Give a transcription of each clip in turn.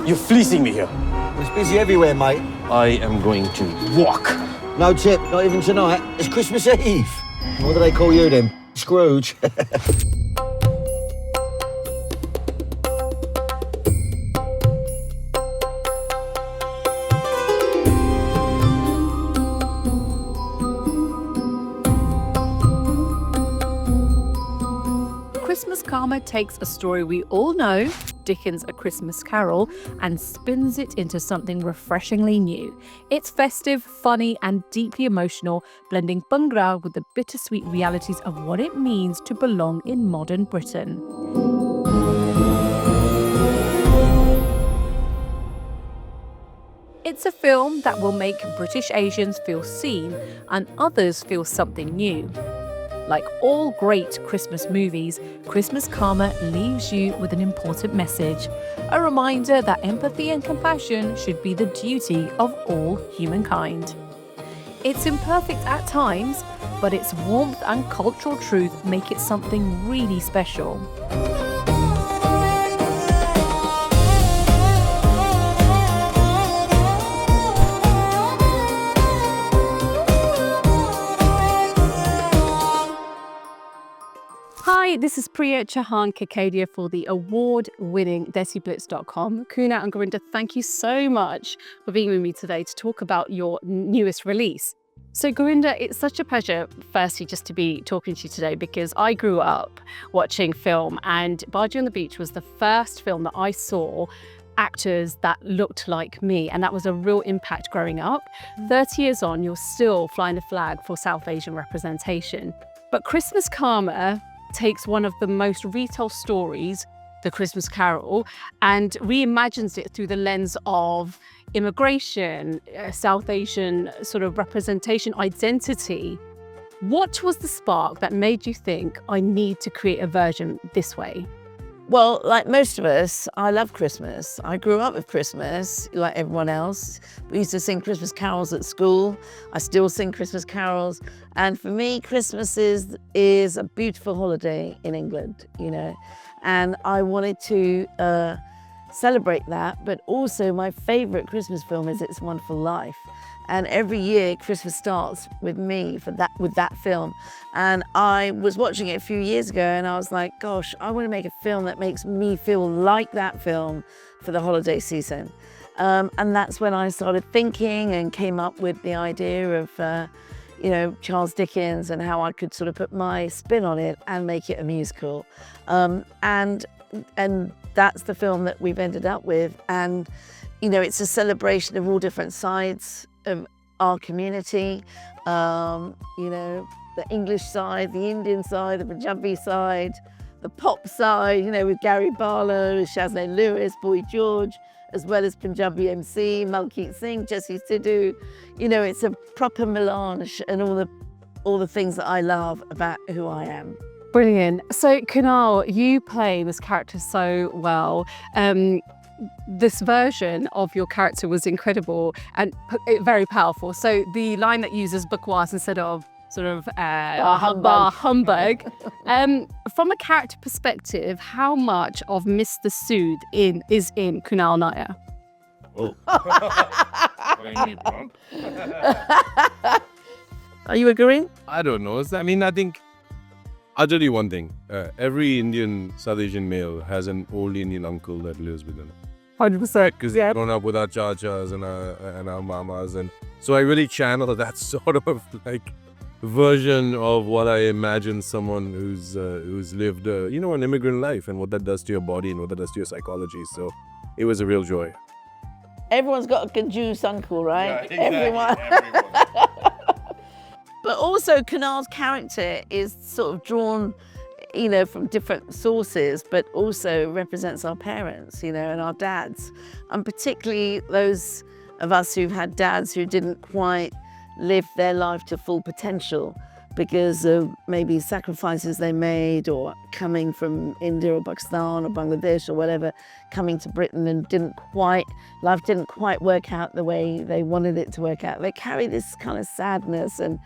You're fleecing me here. It's busy everywhere, mate. I am going to walk. No tip, not even tonight. It's Christmas Eve. What do they call you then? Scrooge. Christmas Karma takes a story we all know, Dickens' A Christmas Carol, and spins it into something refreshingly new. It's festive, funny, and deeply emotional, blending bhangra with the bittersweet realities of what it means to belong in modern Britain. It's a film that will make British Asians feel seen and others feel something new. Like all great Christmas movies, Christmas Karma leaves you with an important message, a reminder that empathy and compassion should be the duty of all humankind. It's imperfect at times, but its warmth and cultural truth make it something really special. Hi, this is Priya Chauhan Kakedia for the award-winning DESIblitz.com. Kunal and Gurinder, thank you so much for being with me today to talk about your newest release. So Gurinder, it's such a pleasure, firstly, just to be talking to you today, because I grew up watching film, and Baji on the Beach was the first film that I saw actors that looked like me, and that was a real impact growing up. 30 years on, you're still flying the flag for South Asian representation. But Christmas Karma takes one of the most retold stories, The Christmas Carol, and reimagines it through the lens of immigration, South Asian sort of representation, identity. What was the spark that made you think, I need to create a version this way? Well, like most of us, I love Christmas. I grew up with Christmas, like everyone else. We used to sing Christmas carols at school. I still sing Christmas carols. And for me, Christmas is a beautiful holiday in England, you know. And I wanted to celebrate that, but also my favorite Christmas film is It's a Wonderful Life. And every year, Christmas starts with me with that film. And I was watching it a few years ago and I was like, gosh, I want to make a film that makes me feel like that film for the holiday season. And that's when I started thinking and came up with the idea of, you know, Charles Dickens and how I could sort of put my spin on it and make it a musical. And that's the film that we've ended up with. And, you know, it's a celebration of all different sides of our community, you know, the English side, the Indian side, the Punjabi side, the pop side, you know, with Gary Barlow, Shazleen Lewis, Boy George, as well as Punjabi MC, Malkeet Singh, Jessie Sidhu. You know, it's a proper melange and all the things that I love about who I am. Brilliant. So Kunal, you play this character so well. This version of your character was incredible and very powerful. So the line that uses bakwas instead of sort of bar humbug. From a character perspective, how much of Mr Sood is in Kunal Nayyar? Oh. Are you agreeing? I don't know. I mean, I think I'll tell you one thing. Every Indian South Asian male has an old Indian uncle that lives with them. 100%. Because they've grown up with our chachas and our mamas, and so I really channel that sort of like version of what I imagine someone who's lived you know, an immigrant life and what that does to your body and what that does to your psychology. So it was a real joy. Everyone's got a Conjuice uncle, right? Yeah, exactly. Everyone. But also Kunal's character is sort of drawn, you know, from different sources, but also represents our parents, you know, and our dads. And particularly those of us who've had dads who didn't quite live their life to full potential because of maybe sacrifices they made, or coming from India or Pakistan or Bangladesh or whatever, coming to Britain and life didn't quite work out the way they wanted it to work out. They carry this kind of sadness, and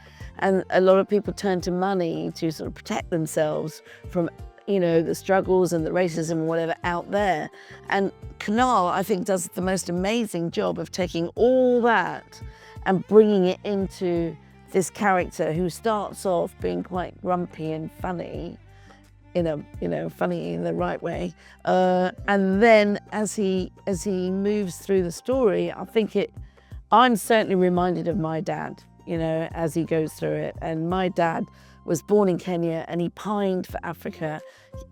a lot of people turn to money to sort of protect themselves from you know, the struggles and the racism and whatever out there. And Kunal, I think, does the most amazing job of taking all that and bringing it into this character who starts off being quite grumpy and funny, funny in the right way. And then as he moves through the story, I'm certainly reminded of my dad, you know, as he goes through it. And my dad was born in Kenya and he pined for Africa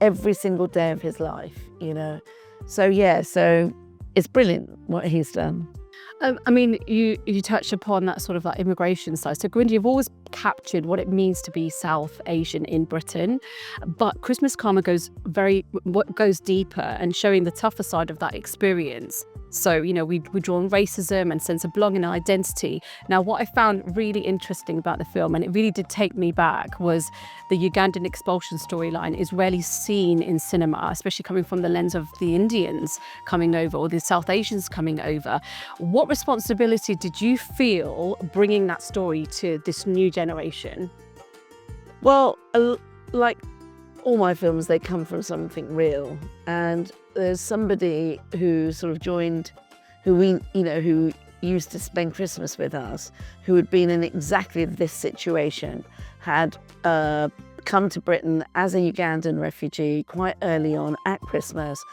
every single day of his life, you know. So yeah, so it's brilliant what he's done. I mean, you touched upon that sort of like immigration side. So Gurinder, you've always captured what it means to be South Asian in Britain, but Christmas Karma goes deeper and showing the tougher side of that experience. So, you know, we draw on racism and sense of belonging and identity. Now, what I found really interesting about the film, and it really did take me back, was the Ugandan expulsion storyline is rarely seen in cinema, especially coming from the lens of the Indians coming over or the South Asians coming over. What responsibility did you feel bringing that story to this new generation? Well, like all my films, they come from something real. And there's somebody who sort of joined, who used to spend Christmas with us, who had been in exactly this situation, had come to Britain as a Ugandan refugee quite early on at Christmas.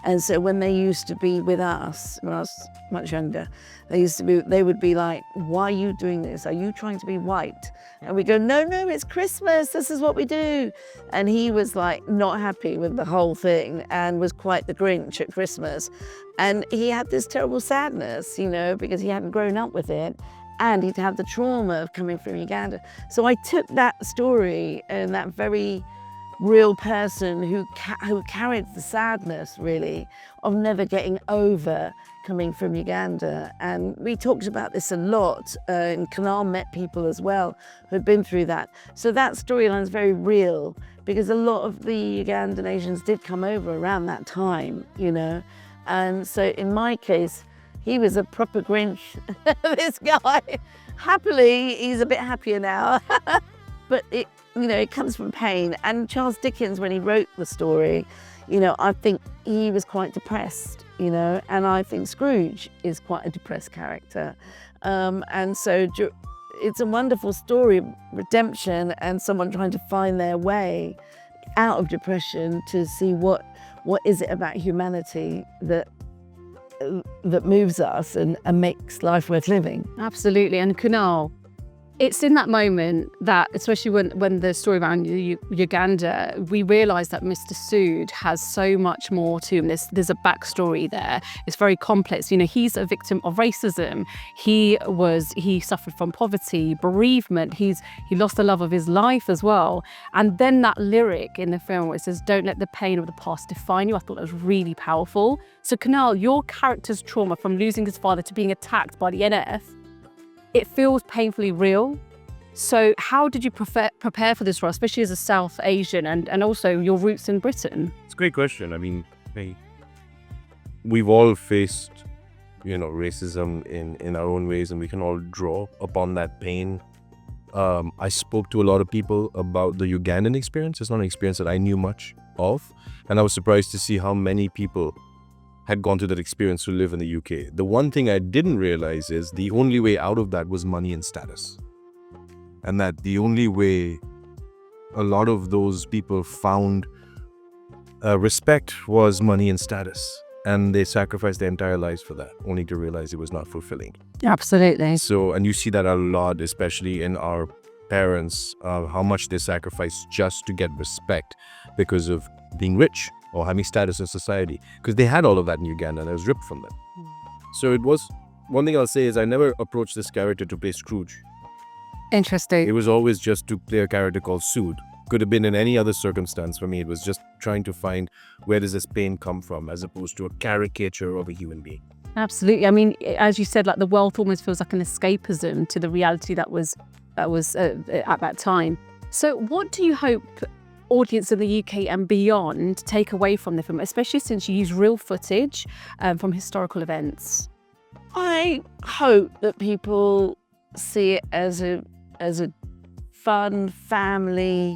And so when they used to be with us, when I was much younger, they would be like, why are you doing this? Are you trying to be white? And we go, no, it's Christmas. This is what we do. And he was like not happy with the whole thing and was quite the Grinch at Christmas. And he had this terrible sadness, you know, because he hadn't grown up with it. And he'd had the trauma of coming from Uganda. So I took that story and that very real person who carried the sadness, really, of never getting over coming from Uganda. And we talked about this a lot, and Kunal met people as well who had been through that. So that storyline is very real because a lot of the Ugandan Asians did come over around that time, you know. And so in my case, he was a proper Grinch, this guy. Happily, he's a bit happier now. But it comes from pain. And Charles Dickens, when he wrote the story, you know, I think he was quite depressed, you know, and I think Scrooge is quite a depressed character. And so it's a wonderful story of redemption and someone trying to find their way out of depression to see what is it about humanity that moves us and makes life worth living. Absolutely. And Kunal, it's in that moment that, especially when the story around Uganda, we realise that Mr Sood has so much more to him. There's a backstory there. It's very complex. You know, he's a victim of racism. He suffered from poverty, bereavement. He lost the love of his life as well. And then that lyric in the film where it says, "Don't let the pain of the past define you," I thought that was really powerful. So Kunal, your character's trauma from losing his father to being attacked by the NF, it feels painfully real. So how did you prepare for this role, especially as a South Asian and also your roots in Britain? It's a great question. I mean, we've all faced, you know, racism in our own ways, and we can all draw upon that pain. I spoke to a lot of people about the Ugandan experience. It's not an experience that I knew much of, and I was surprised to see how many people had gone through that experience to live in the UK. The one thing I didn't realize is the only way out of that was money and status. And that the only way a lot of those people found respect was money and status. And they sacrificed their entire lives for that, only to realize it was not fulfilling. Absolutely. So, and you see that a lot, especially in our parents, how much they sacrifice just to get respect because of being rich or having status in society, because they had all of that in Uganda and it was ripped from them. So it was, one thing I'll say is I never approached this character to play Scrooge. Interesting. It was always just to play a character called Sood. Could have been in any other circumstance for me. It was just trying to find where does this pain come from as opposed to a caricature of a human being. Absolutely. I mean, as you said, like the wealth almost feels like an escapism to the reality that was at that time. So what do you hope audience in the UK and beyond take away from the film, especially since you use real footage from historical events? I hope that people see it as a fun family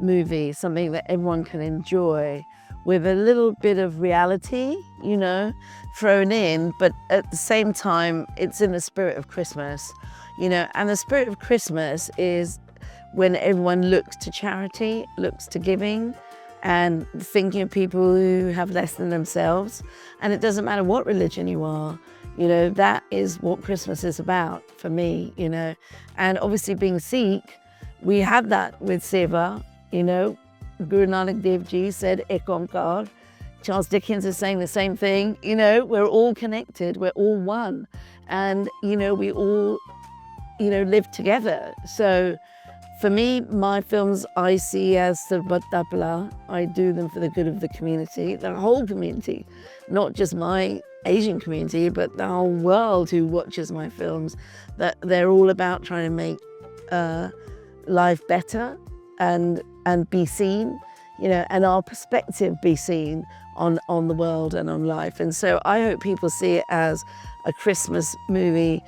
movie, something that everyone can enjoy with a little bit of reality, you know, thrown in, but at the same time, it's in the spirit of Christmas, you know, and the spirit of Christmas is when everyone looks to charity, looks to giving, and thinking of people who have less than themselves. And it doesn't matter what religion you are, you know, that is what Christmas is about for me, you know. And obviously being Sikh, we have that with Seva, you know. Guru Nanak Dev Ji said, Ek Omkar. Charles Dickens is saying the same thing. You know, we're all connected, we're all one. And, you know, we all, you know, live together. So for me, my films I see as Sarbat Tapla. I do them for the good of the community, the whole community, not just my Asian community, but the whole world who watches my films. That they're all about trying to make life better and be seen, you know, and our perspective be seen on the world and on life. And so I hope people see it as a Christmas movie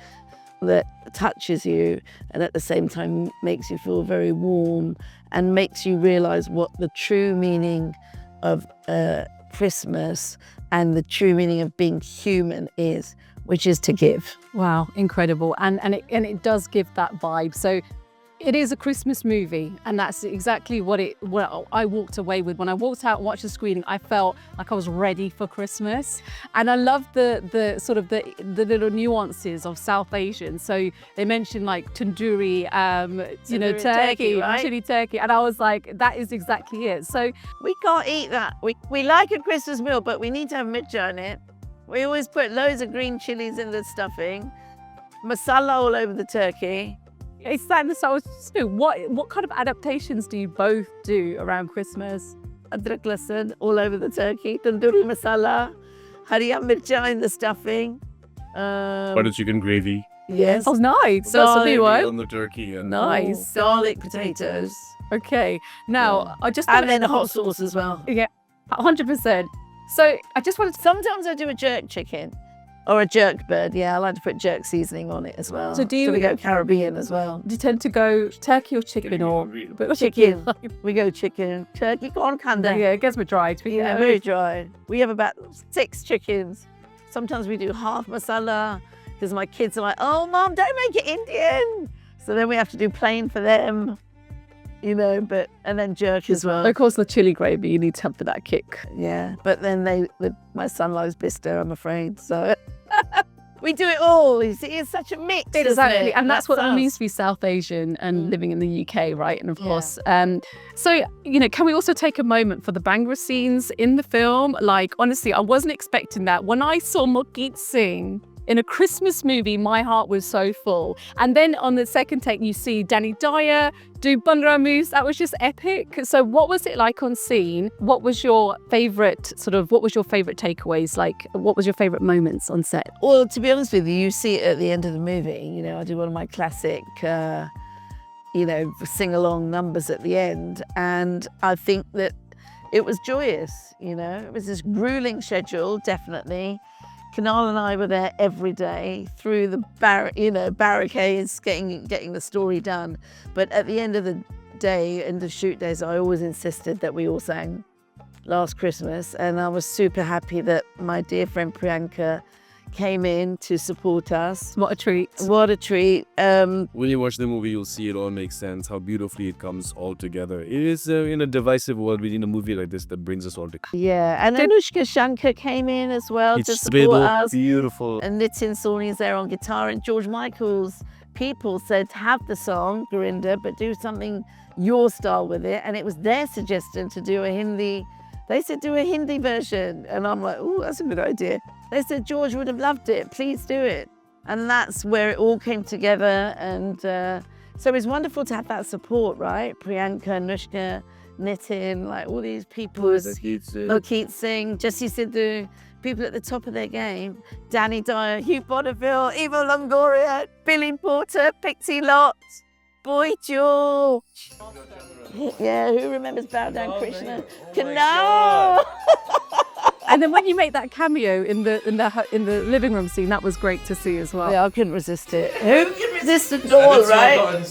that touches you and at the same time makes you feel very warm and makes you realize what the true meaning of Christmas and the true meaning of being human is, which is to give. Wow, incredible. And it does give that vibe. So it is a Christmas movie, and that's exactly what I walked away with. When I walked out and watched the screening, I felt like I was ready for Christmas. And I love the sort of the little nuances of South Asian. So they mentioned like tandoori, you know, turkey, right? chili turkey. And I was like, that is exactly it. So We can't eat that. We like a Christmas meal, but we need to have mircha in it. We always put loads of green chilies in the stuffing, masala all over the turkey. it's that, so I was just what kind of adaptations do you both do around Christmas? Adrak lasan all over the turkey, tandoori masala, hariya mircha in the stuffing. Butter chicken gravy. Yes. Oh, nice. That's a new one. On the turkey. And Nice. Garlic potatoes. Okay. Now, I just And then hot sauce as well. Yeah, 100%. So I just wanted to. Sometimes I do a jerk chicken or a jerk bird. Yeah, I like to put jerk seasoning on it as well. So do you- we go Caribbean as well. Do you tend to go turkey or chicken or Chicken. We go chicken. Turkey corn kanda. Yeah, it gets me dry. To be Yeah, fair. very dry. We have about 6 chickens. Sometimes we do half masala because my kids are like, oh, Mom, don't make it Indian. So then we have to do plain for them, you know, and then jerk as well. Of course, the chili gravy, you need to have for that kick. Yeah, but then my son loves Bicester, I'm afraid. So we do it all. You see, it's such a mix. isn't Exactly, it? and that's what it us. means to be South Asian and living in the UK, right? And of course, so, you know, can we also take a moment for the Bhangra scenes in the film? Like, honestly, I wasn't expecting that. When I saw Malkit Singh in a Christmas movie, my heart was so full. And then on the second take, you see Danny Dyer do bhangra moves. That was just epic. So what was it like on scene? What was your favorite takeaways? Like, what was your favorite moments on set? Well, to be honest with you, you see it at the end of the movie. You know, I do one of my classic, you know, sing-along numbers at the end. And I think that it was joyous, you know. It was this grueling schedule, definitely. Kunal and I were there every day through the barricades, getting the story done. But at the end of the day, in the shoot days, I always insisted that we all sang Last Christmas, and I was super happy that my dear friend Priyanka came in to support us. What a treat. What a treat. When you watch the movie, you'll see it all makes sense, how beautifully it comes all together. It is in a divisive world, we need a movie like this that brings us all together. Yeah, and Anushka Shankar came in as well to It's support us. beautiful. And Nitin Sawhney is there on guitar, and George Michael's people said, have the song, Gurinder, but do something your style with it. And it was their suggestion to do a Hindi. They said, do a Hindi version. And I'm like, oh, that's a good idea. They said, George would have loved it. Please do it. And that's where it all came together. And so it was wonderful to have that support, right? Priyanka, Anushka, Nitin, like all these people. Malkit Singh, Jesse Sidhu, people at the top of their game. Danny Dyer, Hugh Bonneville, Evo Longoria, Billy Porter, Pixie Lott, Boy George. Yeah, who remembers Bow Down Krishna? Kunal! And then when you make that cameo in the living room scene, that was great to see as well. Yeah, I couldn't resist it. Who can resist the door, right?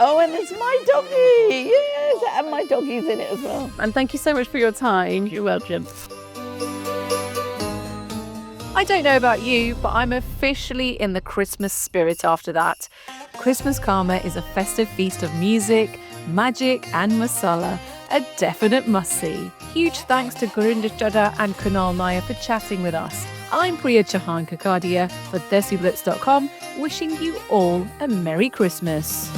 Oh, and it's my doggy. Yes, and my doggy's in it as well. And thank you so much for your time. You're welcome. I don't know about you, but I'm officially in the Christmas spirit after that. Christmas Karma is a festive feast of music, magic and masala, a definite must-see. Huge thanks to Gurinder Chadha and Kunal Nayyar for chatting with us. I'm Priya Chauhan Kakadia for DESIblitz.com, wishing you all a Merry Christmas.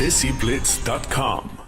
DESIblitz.com